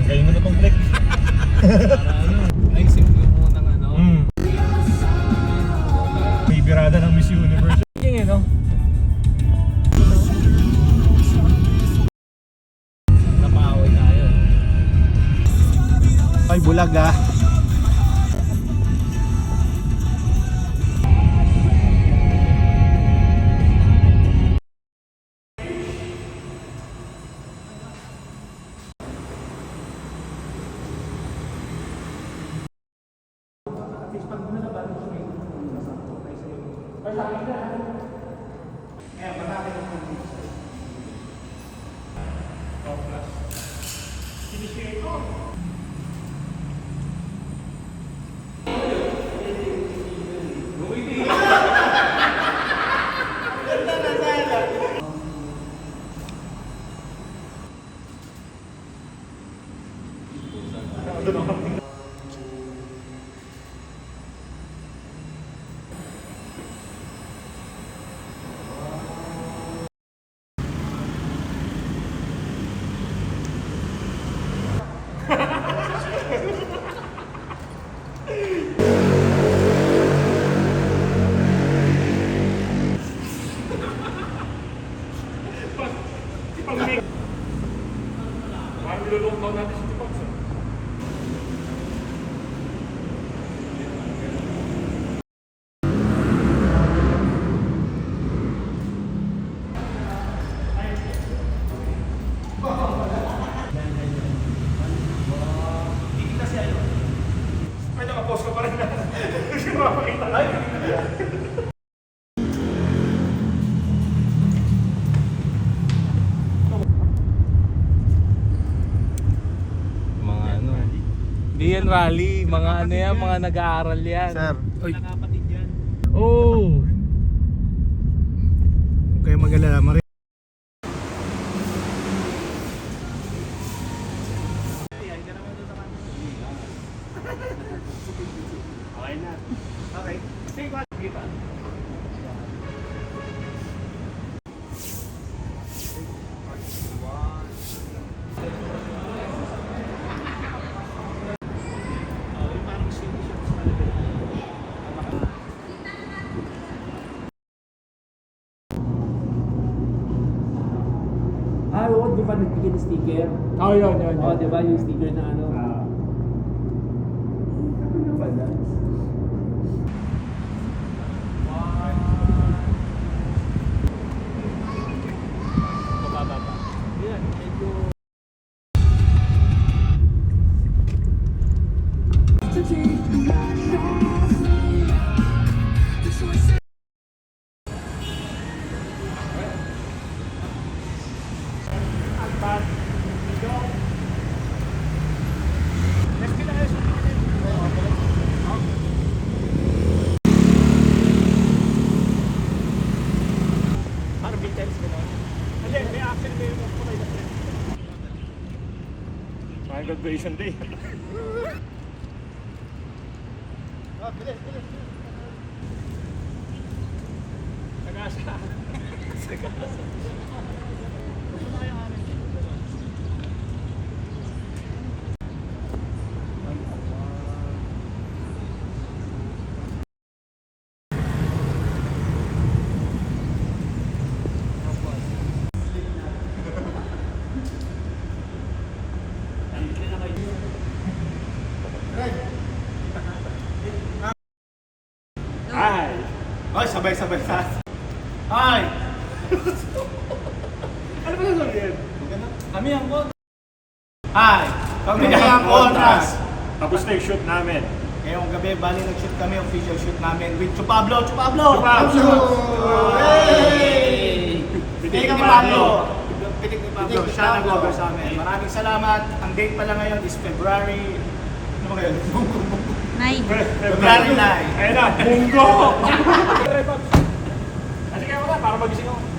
Kayo mo na tong flex. Para ano, ay simple mo ng ano. May birada ng Miss Universe. Yung ano? Napaaway tayo. Ay, bulag ah. Mga ano. Hindi yan rally, mga ano yan, mga nag-aaral yan. Sir. Oy. Nakapatid yan. Oh. Huwag kayo mag-alala. Okay na. Okay. Sige pa. Sige pa. Oo, di ba nagbigay ng sticker? Oh, yun. Oo, di ba yung sticker na ano? Ano pala? Bababa pa. Yan, medyo... My graduation day. Ay! Ay, sabay-sabay sa... Ay! Ano ba sasabihin? Kami ang kontra. Ay! Kami ang Contras! Tapos na yung shoot namin. Ngayong gabi, bali nag-shoot kami, official shoot namin with Chupablo! Chupablo! Chupablo! Hey! Pitik ni Pablo! Pitik ni Pablo, Pitik ni siya Pablo. nag-over sa amin. Maraming salamat. Ang date pala ngayon is February... Ano ba ngayon? February 9. Ayun na, munggo! Sige, wala, para magising ako.